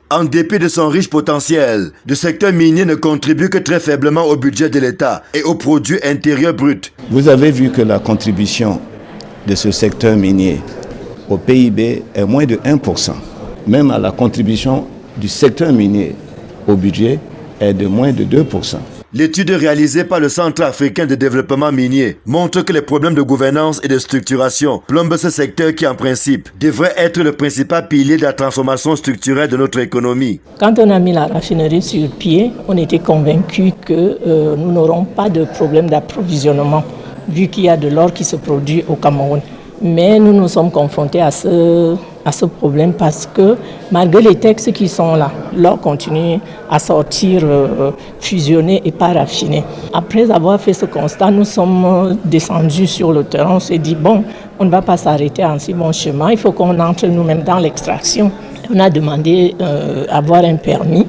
En dépit de son riche potentiel, le secteur minier ne contribue que très faiblement au budget de l'État et au produit intérieur brut. Vous avez vu que la contribution de ce secteur minier au PIB est moins de 1%. Même à la contribution du secteur minier au budget est de moins de 2%. L'étude réalisée par le Centre africain de développement minier montre que les problèmes de gouvernance et de structuration plombent ce secteur qui, en principe, devrait être le principal pilier de la transformation structurelle de notre économie. Quand on a mis la raffinerie sur pied, on était convaincus que nous n'aurons pas de problème d'approvisionnement, vu qu'il y a de l'or qui se produit au Cameroun. Mais nous nous sommes confrontés à ce problème parce que malgré les textes qui sont là, l'or continue à sortir fusionné et pas raffiné. Après avoir fait ce constat, nous sommes descendus sur le terrain. On s'est dit, bon, on ne va pas s'arrêter en si bon chemin, il faut qu'on entre nous-mêmes dans l'extraction. On a demandé avoir un permis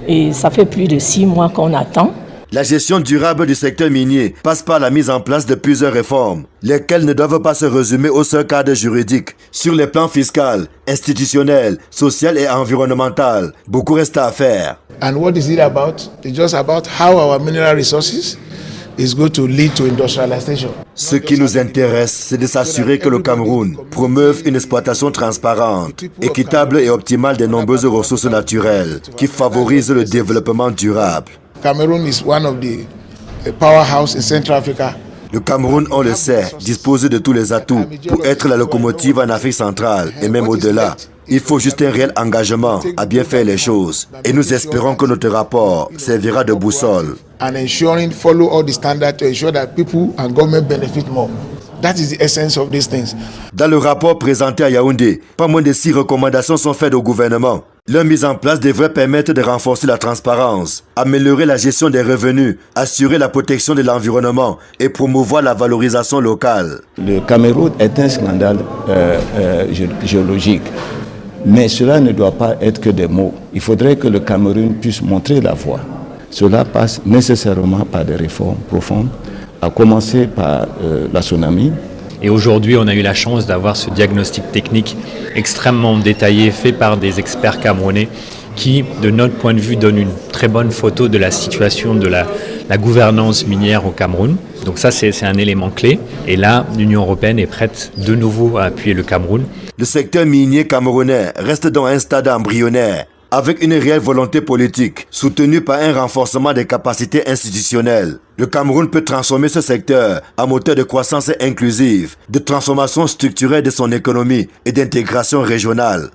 et ça fait plus de 6 mois qu'on attend. La gestion durable du secteur minier passe par la mise en place de plusieurs réformes, lesquelles ne doivent pas se résumer au seul cadre juridique. Sur les plans fiscal, institutionnel, social et environnemental, beaucoup reste à faire. And what is it about? It's just about how our mineral resources is going to lead to industrialization. Ce qui nous intéresse, c'est de s'assurer que le Cameroun promeuve une exploitation transparente, équitable et optimale des nombreuses ressources naturelles qui favorisent le développement durable. Cameroon is one of the powerhouse in Central Africa. Le Cameroun, on le sait, dispose de tous les atouts pour être la locomotive en Afrique centrale et même au-delà. Il faut juste un réel engagement à bien faire les choses. Et nous espérons que notre rapport servira de boussole. And ensuring follow all the standards to ensure that people and government benefit more. That is the essence of these things. Dans le rapport présenté à Yaoundé, pas moins de 6 recommandations sont faites au gouvernement. Leur mise en place devrait permettre de renforcer la transparence, améliorer la gestion des revenus, assurer la protection de l'environnement et promouvoir la valorisation locale. Le Cameroun est un scandale géologique, mais cela ne doit pas être que des mots. Il faudrait que le Cameroun puisse montrer la voie. Cela passe nécessairement par des réformes profondes, à commencer par la tsunami. Et aujourd'hui, on a eu la chance d'avoir ce diagnostic technique extrêmement détaillé fait par des experts camerounais qui, de notre point de vue, donne une très bonne photo de la situation de la gouvernance minière au Cameroun. Donc ça, c'est un élément clé. Et là, l'Union européenne est prête de nouveau à appuyer le Cameroun. Le secteur minier camerounais reste dans un stade embryonnaire, avec une réelle volonté politique, soutenue par un renforcement des capacités institutionnelles. Le Cameroun peut transformer ce secteur en moteur de croissance inclusive, de transformation structurelle de son économie et d'intégration régionale.